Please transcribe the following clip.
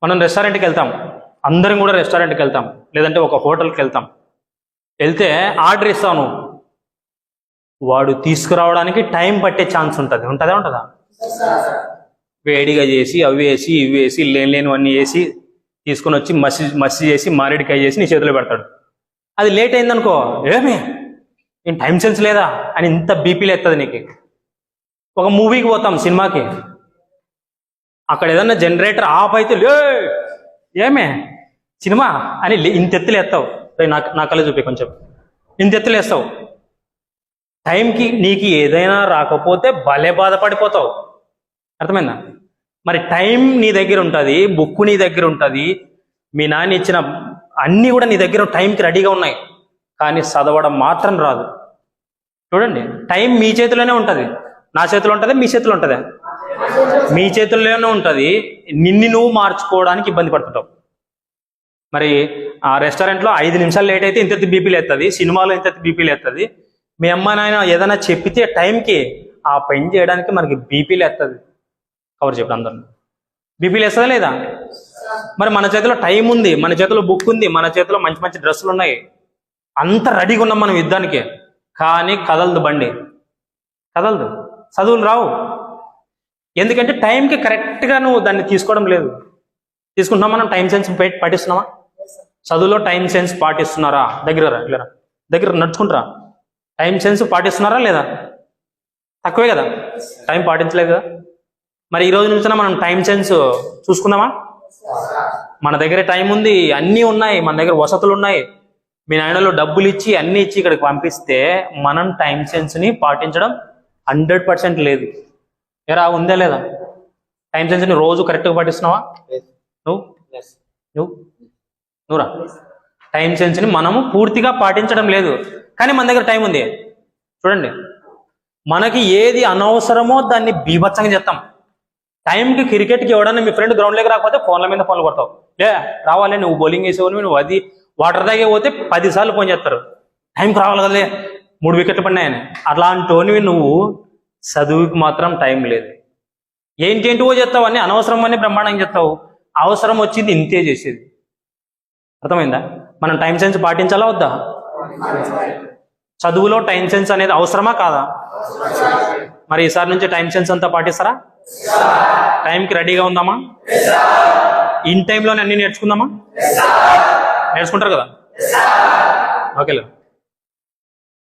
మనం రెస్టారెంట్కి వెళ్తాం, అందరం కూడా రెస్టారెంట్కి వెళ్తాం, లేదంటే ఒక హోటల్కి వెళ్తాం. వెళ్తే ఆర్డర్ ఇస్తాను, వాడు తీసుకురావడానికి టైం పట్టే ఛాన్స్ ఉంటుంది. ఉంటుందా? వేడిగా చేసి అవి వేసి ఇవి వేసి లేనివన్నీ వేసి తీసుకొని వచ్చి మసి చేసి మారేడికాయ చేసి నీ చేతిలో పెడతాడు. అది లేట్ అయిందనుకో, ఏమి ఏం టైం సెన్స్ లేదా అని ఇంత బీపీలు ఎత్తది నీకు. ఒక మూవీకి పోతాం, సినిమాకి, అక్కడ ఏదన్నా జనరేటర్ ఆఫ్ అయితే ఏమే సినిమా అని ఇంత ఎత్తులు ఎత్తావు. నా కళ్ళు చూపి కొంచెం, ఇంత ఎత్తులు వేస్తావు. టైంకి నీకు ఏదైనా రాకపోతే భలే బాధపడిపోతావు. అర్థమైందా? మరి టైం నీ దగ్గర ఉంటుంది, బుక్ నీ దగ్గర ఉంటుంది, మీ నాన్న ఇచ్చిన అన్నీ కూడా నీ దగ్గర టైంకి రెడీగా ఉన్నాయి, కానీ చదవడం మాత్రం రాదు. చూడండి, టైం మీ చేతిలోనే ఉంటుంది. నా చేతిలో ఉంటుంది, మీ చేతిలో ఉంటుందా? మీ చేతుల్లోనే ఉంటుంది. నిన్ను నువ్వు మార్చుకోవడానికి ఇబ్బంది పడుతుంటావు. మరి ఆ రెస్టారెంట్లో 5 నిమిషాలు లేట్ అయితే ఇంత బీపీలు ఎత్తుంది, సినిమాలో ఇంత బీపీలు ఎత్తుంది. మీ అమ్మ నాయన ఏదైనా చెప్పితే టైంకి ఆ పని చేయడానికి మనకి బీపీలు ఎత్తుంది. కవర్ చెప్పు అందరూ, బీపీలు వేస్తుందా లేదా? మరి మన చేతిలో టైం ఉంది, మన చేతిలో బుక్ ఉంది, మన చేతిలో మంచి మంచి డ్రెస్సులు ఉన్నాయి, అంత రెడీగా ఉన్నాం మనం యుద్ధానికి. కానీ కదలదు బండి, కదలదు, చదువులు రావు. ఎందుకంటే టైంకి కరెక్ట్గా నువ్వు దాన్ని తీసుకోవడం లేదు. తీసుకుంటున్నాం మనం, టైం సెన్స్ పాటిస్తున్నామా? చదువులో టైం సెన్స్ పాటిస్తున్నారా? దగ్గర నడుచుకుంటారా? టైం సెన్స్ పాటిస్తున్నారా లేదా? తక్కువే కదా, టైం పాటించలేదు కదా. మరి ఈ రోజు నుంచి మనం టైం సెన్స్ చూసుకుందామా? మన దగ్గర టైం ఉంది, అన్నీ ఉన్నాయి, మన దగ్గర వసతులు ఉన్నాయి. మీ నాయనలో డబ్బులు ఇచ్చి అన్నీ ఇచ్చి ఇక్కడికి పంపిస్తే మనం టైం సెన్స్ని పాటించడం 100% లేదు. ఎరా ఉందా లేదా? టైం సెన్స్ని రోజు కరెక్ట్గా పాటిస్తున్నావా? నువ్వురా, టైం సెన్స్ని మనము పూర్తిగా పాటించడం లేదు. కానీ మన దగ్గర టైం ఉంది. చూడండి, మనకి ఏది అనవసరమో దాన్ని బీభత్సంగా చేస్తాం. టైంకి క్రికెట్కి ఎవడన్నా మీ ఫ్రెండ్ గ్రౌండ్లోకి రాకపోతే ఫోన్ల మీద ఫోన్లు కొడతావు. రావాలి, నువ్వు బౌలింగ్ వేసేవాళ్ళు, నువ్వు అది వాటర్ తాగే పోతే 10 సార్లు ఫోన్ చేస్తారు, టైంకి రావాలి కదలే, 3 వికెట్లు పడినాయని. అట్లాంటివి నువ్వు చదువుకి మాత్రం టైం లేదు. ఏంటేంటివో చేస్తావు, అన్నీ అనవసరం అని బ్రహ్మాండంగా చేస్తావు. అవసరం వచ్చింది ఇంతే చేసేది. అర్థమైందా? మనం టైం సెన్స్ పాటించాలా వద్దా? చదువులో టైం సెన్స్ అనేది అవసరమా కాదా? మరి ఈసారి నుంచి టైం సెన్స్ అంతా పాటిస్తారా? టైంకి రెడీగా ఉందామా? ఇన్ టైంలోనే అన్ని నేర్చుకుందామా? నేర్చుకుంటారు కదా? ఓకేలే.